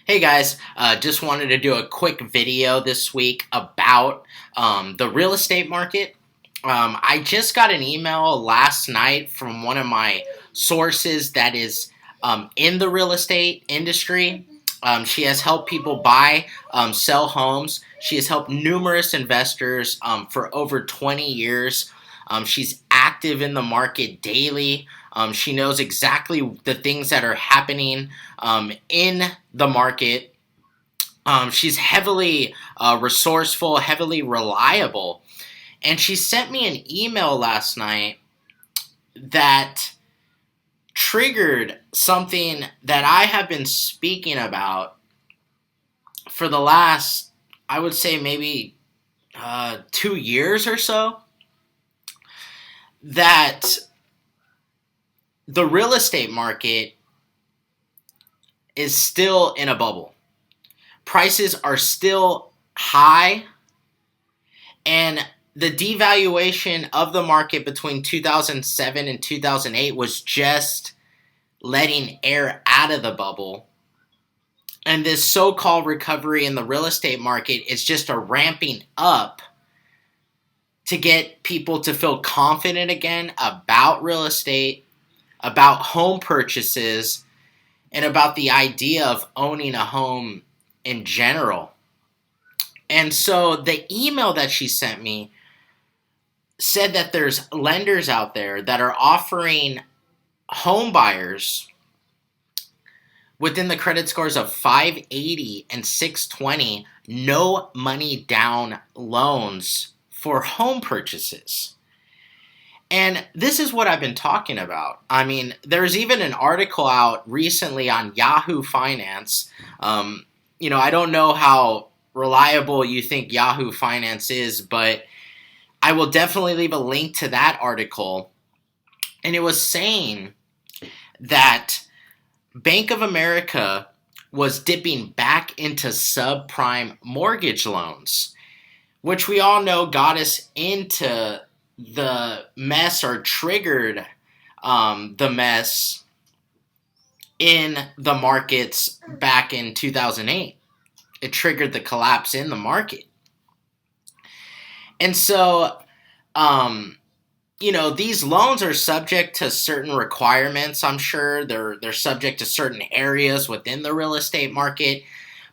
Hey guys, just wanted to do a quick video this week about the real estate market. I just got an email last night from one of my sources that is in the real estate industry. She has helped people buy, sell homes. She has helped numerous investors for over 20 years. She's active in the market daily. She knows exactly the things that are happening in the market. She's heavily resourceful, heavily reliable. And she sent me an email last night that triggered something that I have been speaking about for the last, I would say, maybe 2 years or so. That the real estate market is still in a bubble. Prices are still high, and the devaluation of the market between 2007 and 2008 was just letting air out of the bubble. And this so-called recovery in the real estate market is just a ramping up to get people to feel confident again about real estate, about home purchases, and about the idea of owning a home in general. And so the email that she sent me said that there's lenders out there that are offering home buyers within the credit scores of 580 and 620 no money down loans for home purchases. And this is what I've been talking about. I mean, there's even an article out recently on Yahoo Finance. I don't know how reliable you think Yahoo Finance is, but I will definitely leave a link to that article. And it was saying that Bank of America was dipping back into subprime mortgage loans, which we all know got us into the mess or triggered the mess in the markets back in 2008. It triggered the collapse in the market. And so, these loans are subject to certain requirements, I'm sure. They're subject to certain areas within the real estate market.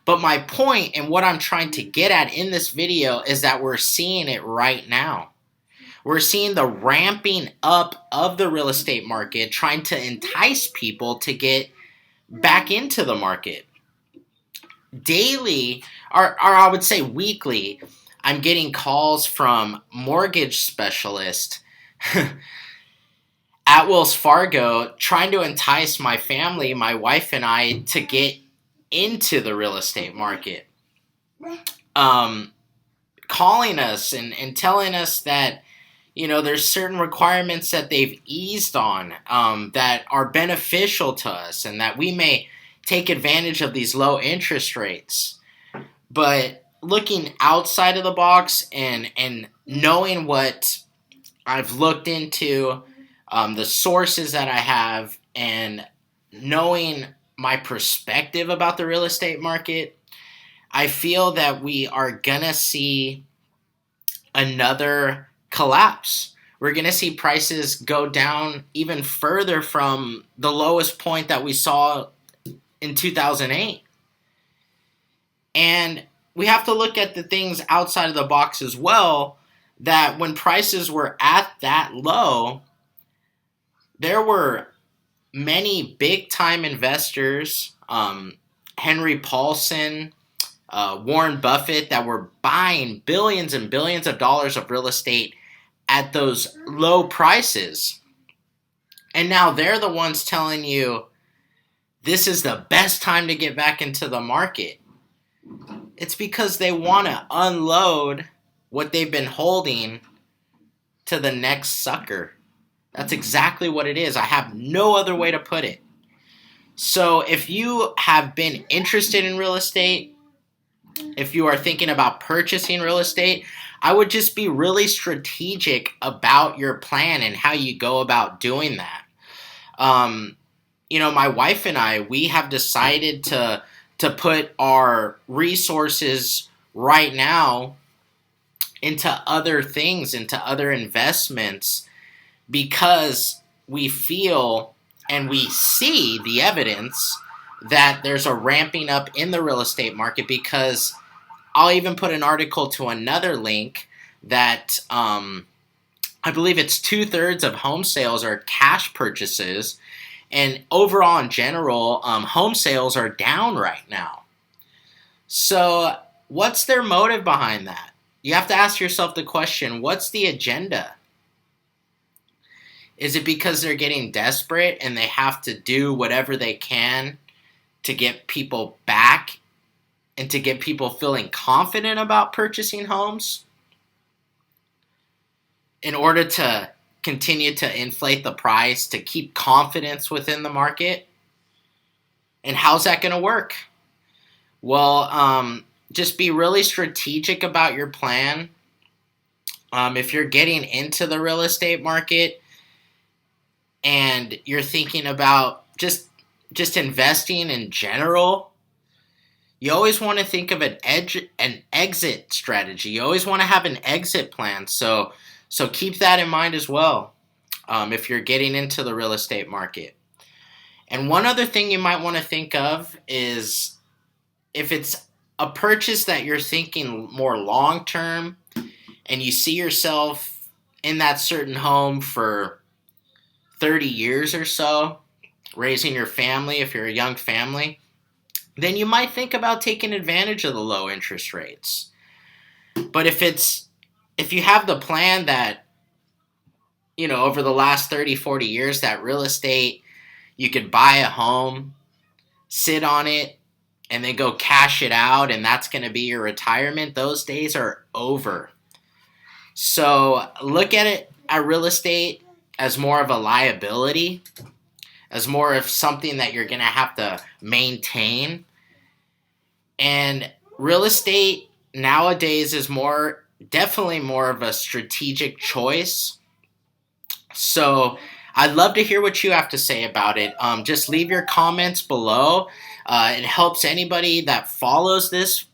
But my point and what I'm trying to get at in this video is that we're seeing it right now. We're seeing the ramping up of the real estate market, trying to entice people to get back into the market. Daily, or I would say weekly, I'm getting calls from mortgage specialists at Wells Fargo trying to entice my family, my wife and I, to get into the real estate market. Calling us and telling us that there's certain requirements that they've eased on that are beneficial to us and that we may take advantage of these low interest rates. But looking outside of the box and knowing what I've looked into, the sources that I have, and knowing my perspective about the real estate market, I feel that we are going to see another collapse. We're going to see prices go down even further from the lowest point that we saw in 2008. And we have to look at the things outside of the box as well, that when prices were at that low, there were many big-time investors, Henry Paulson, Warren Buffett, that were buying billions and billions of dollars of real estate at those low prices. And now they're the ones telling you this is the best time to get back into the market. It's because they want to unload what they've been holding to the next sucker. That's exactly what it is. I have no other way to put it. So if you have been interested in real estate, if you are thinking about purchasing real estate, I would just be really strategic about your plan and how you go about doing that. My wife and I, we have decided to to put our resources right now into other things, into other investments, because we feel and we see the evidence that there's a ramping up in the real estate market. Because I'll even put an article to another link that I believe it's 2/3 of home sales are cash purchases. And overall, in general, home sales are down right now. So what's their motive behind that? You have to ask yourself the question, what's the agenda? Is it because they're getting desperate and they have to do whatever they can to get people back and to get people feeling confident about purchasing homes in order to continue to inflate the price, to keep confidence within the market? And how's that going to work? Well, just be really strategic about your plan. If you're getting into the real estate market and you're thinking about just investing in general, you always want to think of an exit strategy. You always want to have an exit plan. So keep that in mind as well, if you're getting into the real estate market. And one other thing you might want to think of is, if it's a purchase that you're thinking more long term and you see yourself in that certain home for 30 years or so, raising your family, if you're a young family, then you might think about taking advantage of the low interest rates. But if you have the plan that, over the last 30, 40 years, that real estate, you could buy a home, sit on it, and then go cash it out, and that's going to be your retirement, those days are over. So look at real estate as more of a liability, as more of something that you're going to have to maintain. And real estate nowadays is definitely more of a strategic choice. So I'd love to hear what you have to say about it. Just leave your comments below. It helps anybody that follows this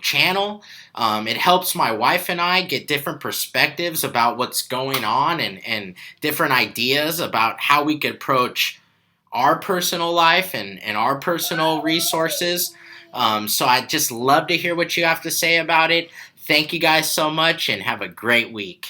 channel. It helps my wife and I get different perspectives about what's going on, and different ideas about how we could approach our personal life and our personal resources. So I'd just love to hear what you have to say about it. Thank you guys so much, and have a great week.